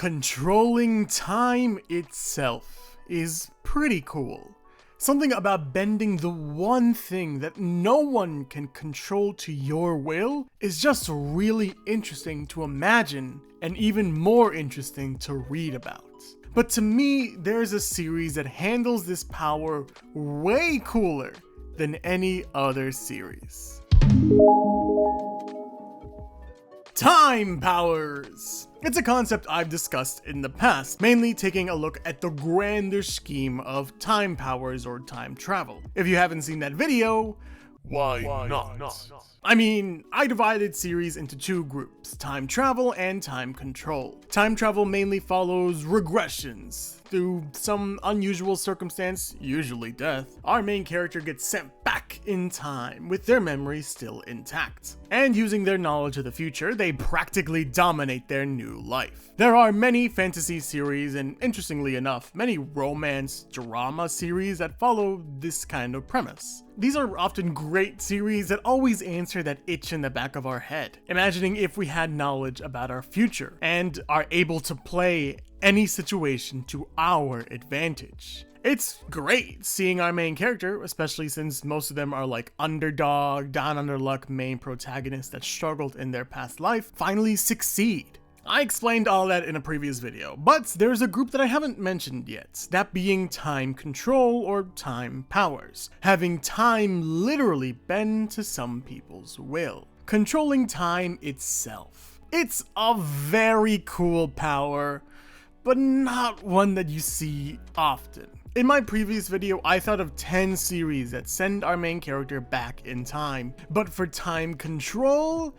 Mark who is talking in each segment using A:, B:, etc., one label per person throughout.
A: Controlling time itself is pretty cool. Something about bending the one thing that no one can control to your will is just really interesting to imagine and even more interesting to read about. But to me, there's a series that handles this power way cooler than any other series. Time powers! It's a concept I've discussed in the past, mainly taking a look at the grander scheme of time powers or time travel. If you haven't seen that video, why not? I mean, I divided series into two groups, time travel and time control. Time travel mainly follows regressions. Through some unusual circumstance, usually death, our main character gets sent back in time with their memory still intact. And using their knowledge of the future, they practically dominate their new life. There are many fantasy series and, interestingly enough, many romance drama series that follow this kind of premise. These are often great series that always answer that itch in the back of our head, imagining if we had knowledge about our future and are able to play any situation to our advantage. It's great seeing our main character, especially since most of them are like underdog, down under luck main protagonists that struggled in their past life, finally succeed. I explained all that in a previous video, but there's a group that I haven't mentioned yet, that being time control or time powers, having time literally bend to some people's will, controlling time itself. It's a very cool power, but not one that you see often. In my previous video, I thought of 10 series that send our main character back in time, but for time control,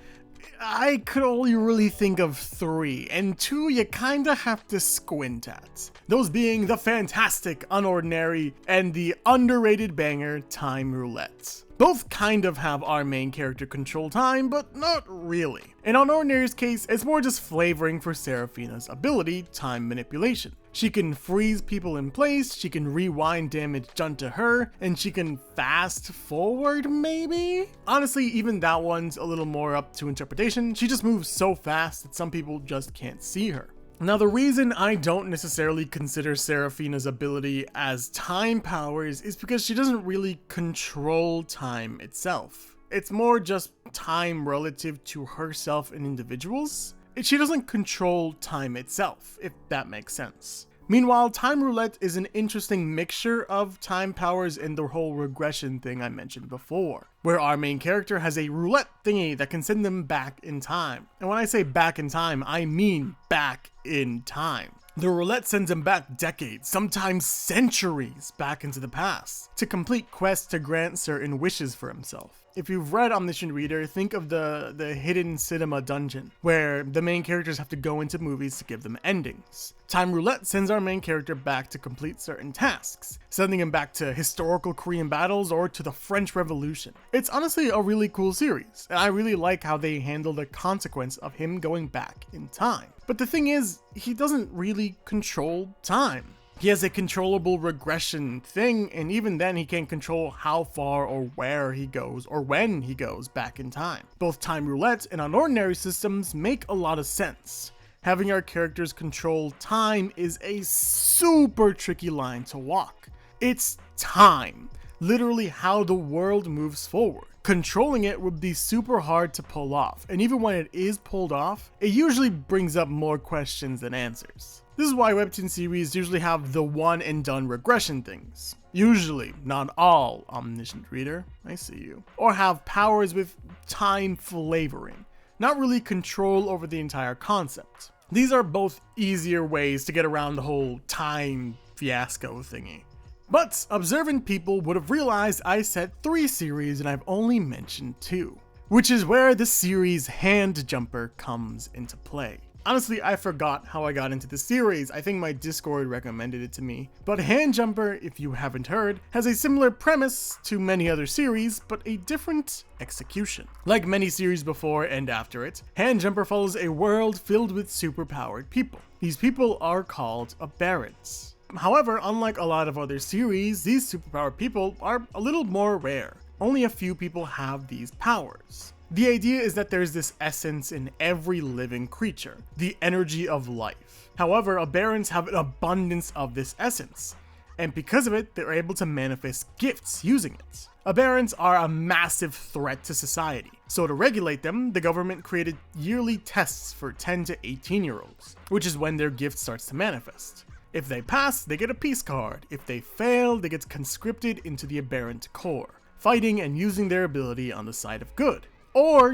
A: I could only really think of 3, and 2 you kinda have to squint at. Those being the fantastic, unordinary, and the underrated banger Time Roulette. Both kind of have our main character control time, but not really. In Unordinary's case, it's more just flavoring for Seraphina's ability, time manipulation. She can freeze people in place, she can rewind damage done to her, and she can fast forward maybe? Honestly, even that one's a little more up to interpretation. She just moves so fast that some people just can't see her. Now, the reason I don't necessarily consider Seraphina's ability as time powers is because she doesn't really control time itself. It's more just time relative to herself and individuals. She doesn't control time itself, if that makes sense. Meanwhile, Time Roulette is an interesting mixture of time powers and the whole regression thing I mentioned before, where our main character has a roulette thingy that can send them back in time. And when I say back in time, I mean back in time. The roulette sends him back decades, sometimes centuries back into the past, to complete quests to grant certain wishes for himself. If you've read Omniscient Reader, think of the hidden cinema dungeon, where the main characters have to go into movies to give them endings. Time Roulette sends our main character back to complete certain tasks, sending him back to historical Korean battles or to the French Revolution. It's honestly a really cool series, and I really like how they handle the consequence of him going back in time. But the thing is, he doesn't really control time. He has a controllable regression thing, and even then he can't control how far or where he goes or when he goes back in time. Both Time Roulette and Unordinary systems make a lot of sense. Having our characters control time is a super tricky line to walk. It's time, literally how the world moves forward. Controlling it would be super hard to pull off, and even when it is pulled off, it usually brings up more questions than answers. This is why Webtoon series usually have the one and done regression things. Usually, not all, Omniscient Reader, I see you. Or have powers with time flavoring, not really control over the entire concept. These are both easier ways to get around the whole time fiasco thingy. But observant people would have realized I said 3 series and I've only mentioned 2, which is where the series Hand Jumper comes into play. Honestly, I forgot how I got into the series. I think my Discord recommended it to me. But Hand Jumper, if you haven't heard, has a similar premise to many other series, but a different execution. Like many series before and after it, Hand Jumper follows a world filled with superpowered people. These people are called aberrants. However, unlike a lot of other series, these superpowered people are a little more rare. Only a few people have these powers. The idea is that there's this essence in every living creature, the energy of life. However, aberrants have an abundance of this essence, and because of it, they're able to manifest gifts using it. Aberrants are a massive threat to society, so to regulate them, the government created yearly tests for 10 to 18-year-olds, which is when their gift starts to manifest. If they pass, they get a peace card. If they fail, they get conscripted into the aberrant corps, fighting and using their ability on the side of good. Or,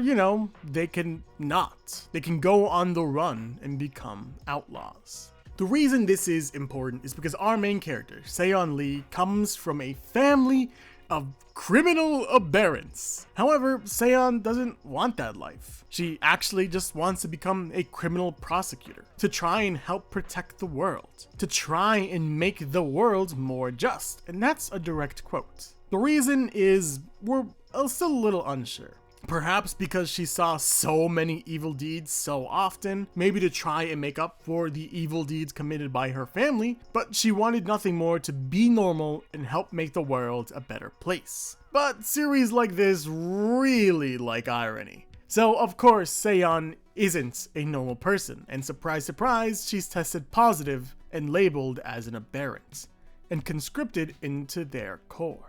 A: they can not. They can go on the run and become outlaws. The reason this is important is because our main character, Seon Lee, comes from a family of criminal aberrants. However, Seon doesn't want that life. She actually just wants to become a criminal prosecutor, to try and help protect the world, to try and make the world more just. And that's a direct quote. The reason is we're still a little unsure. Perhaps because she saw so many evil deeds so often, maybe to try and make up for the evil deeds committed by her family, but she wanted nothing more to be normal and help make the world a better place. But series like this really like irony. So of course, Seon isn't a normal person, and surprise surprise, she's tested positive and labeled as an aberrant, and conscripted into their corps.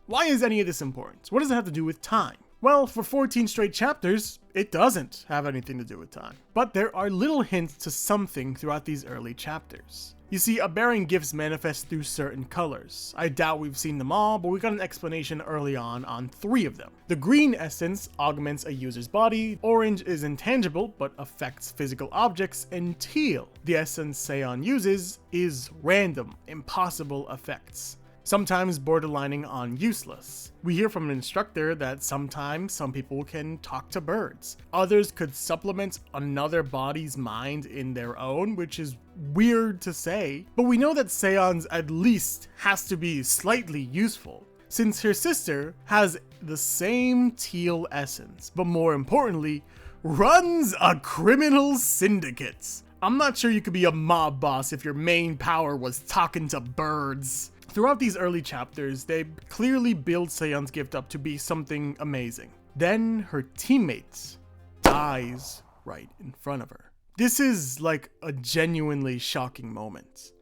A: Why is any of this important? What does it have to do with time? Well, for 14 straight chapters, it doesn't have anything to do with time. But there are little hints to something throughout these early chapters. You see, aberrant gifts manifest through certain colors. I doubt we've seen them all, but we got an explanation early on 3 of them. The green essence augments a user's body, orange is intangible but affects physical objects, and teal, the essence Seon uses, is random, impossible effects. Sometimes borderlining on useless. We hear from an instructor that sometimes some people can talk to birds. Others could supplement another body's mind in their own, which is weird to say, but we know that Seon's at least has to be slightly useful, since her sister has the same teal essence, but more importantly, runs a criminal syndicate. I'm not sure you could be a mob boss if your main power was talking to birds. Throughout these early chapters, they clearly build Seon's gift up to be something amazing. Then her teammate dies right in front of her. This is like a genuinely shocking moment.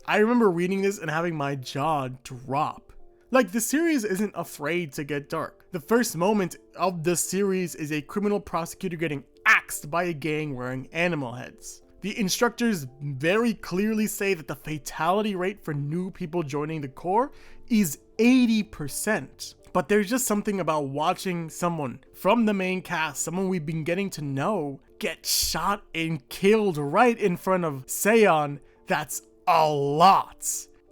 A: I remember reading this and having my jaw drop. Like, the series isn't afraid to get dark. The first moment of the series is a criminal prosecutor getting axed by a gang wearing animal heads. The instructors very clearly say that the fatality rate for new people joining the corps is 80%. But there's just something about watching someone from the main cast, someone we've been getting to know, get shot and killed right in front of Seon that's a lot.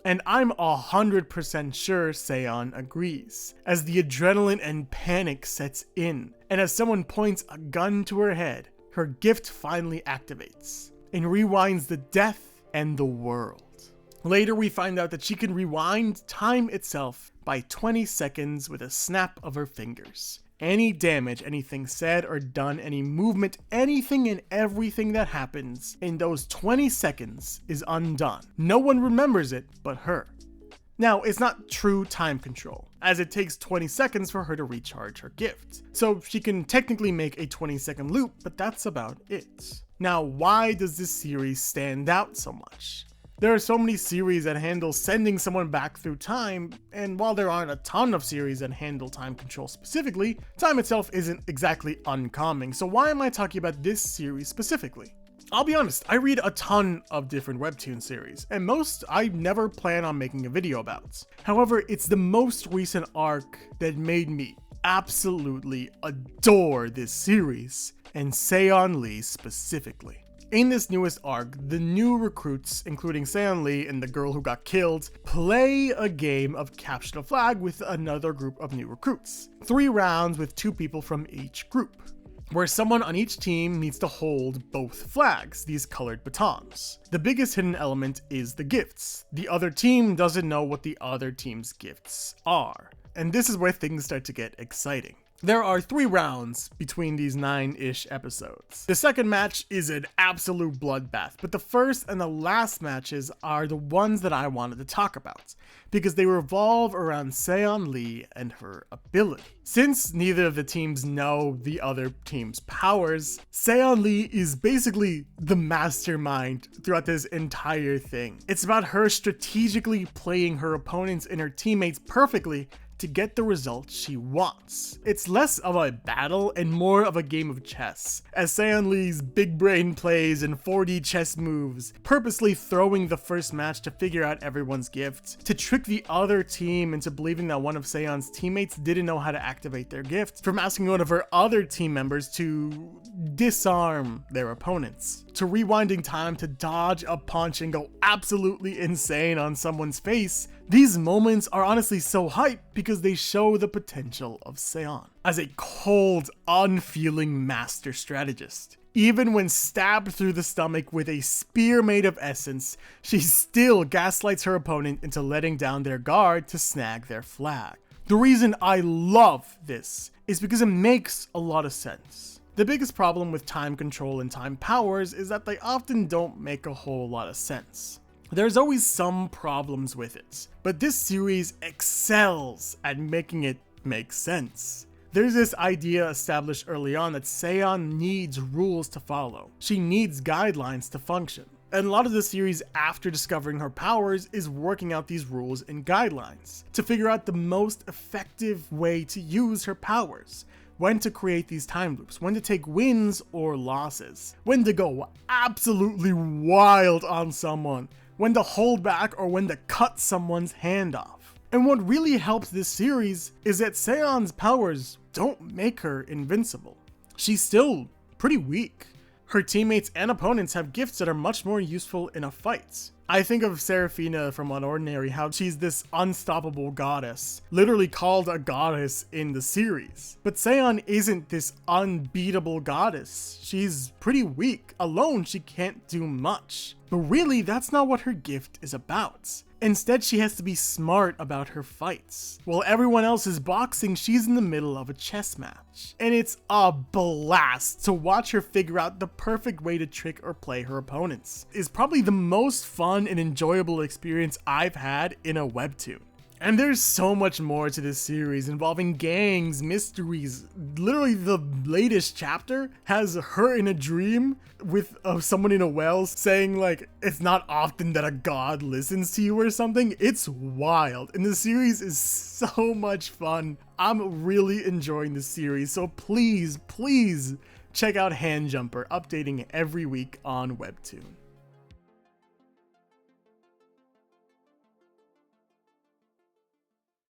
A: And I'm 100% sure Seon agrees, as the adrenaline and panic sets in, and as someone points a gun to her head, her gift finally activates and rewinds the death and the world. Later we find out that she can rewind time itself by 20 seconds with a snap of her fingers. Any damage, anything said or done, any movement, anything and everything that happens in those 20 seconds is undone. No one remembers it but her. Now, it's not true time control, as it takes 20 seconds for her to recharge her gift. So she can technically make a 20-second loop, but that's about it. Now, why does this series stand out so much? There are so many series that handle sending someone back through time, and while there aren't a ton of series that handle time control specifically, time itself isn't exactly uncommon, so why am I talking about this series specifically? I'll be honest, I read a ton of different Webtoon series, and most I never plan on making a video about. However, it's the most recent arc that made me absolutely adore this series, and Seon Lee specifically. In this newest arc, the new recruits, including Seon Lee and the girl who got killed, play a game of capture the flag with another group of new recruits. 3 rounds with 2 people from each group, where someone on each team needs to hold both flags, these colored batons. The biggest hidden element is the gifts. The other team doesn't know what the other team's gifts are. And this is where things start to get exciting. There are 3 rounds between these 9-ish episodes. The second match is an absolute bloodbath, but the first and the last matches are the ones that I wanted to talk about, because they revolve around Seon Lee and her ability. Since neither of the teams know the other team's powers, Seon Lee is basically the mastermind throughout this entire thing. It's about her strategically playing her opponents and her teammates perfectly to get the results she wants. It's less of a battle and more of a game of chess, as Seon Lee's big brain plays and 4D chess moves, purposely throwing the first match to figure out everyone's gift, to trick the other team into believing that one of Seon's teammates didn't know how to activate their gift, from asking one of her other team members to disarm their opponents, to rewinding time to dodge a punch and go absolutely insane on someone's face. These moments are honestly so hype because they show the potential of Seon as a cold, unfeeling master strategist. Even when stabbed through the stomach with a spear made of essence, she still gaslights her opponent into letting down their guard to snag their flag. The reason I love this is because it makes a lot of sense. The biggest problem with time control and time powers is that they often don't make a whole lot of sense. There's always some problems with it, but this series excels at making it make sense. There's this idea established early on that Seon needs rules to follow. She needs guidelines to function. And a lot of the series, after discovering her powers, is working out these rules and guidelines to figure out the most effective way to use her powers. When to create these time loops, when to take wins or losses, when to go absolutely wild on someone, when to hold back or when to cut someone's hand off. And what really helps this series is that Seon's powers don't make her invincible. She's still pretty weak. Her teammates and opponents have gifts that are much more useful in a fight. I think of Seraphina from Unordinary, how she's this unstoppable goddess, literally called a goddess in the series. But Seon isn't this unbeatable goddess. She's pretty weak. Alone, she can't do much. But really, that's not what her gift is about. Instead, she has to be smart about her fights. While everyone else is boxing, she's in the middle of a chess match. And it's a blast to watch her figure out the perfect way to trick or play her opponents. It's probably the most fun and enjoyable experience I've had in a webtoon. And there's so much more to this series involving gangs, mysteries. Literally, the latest chapter has her in a dream with someone in a well saying, like, it's not often that a god listens to you or something. It's wild. And the series is so much fun. I'm really enjoying the series. So please, please check out Handjumper, updating every week on Webtoon.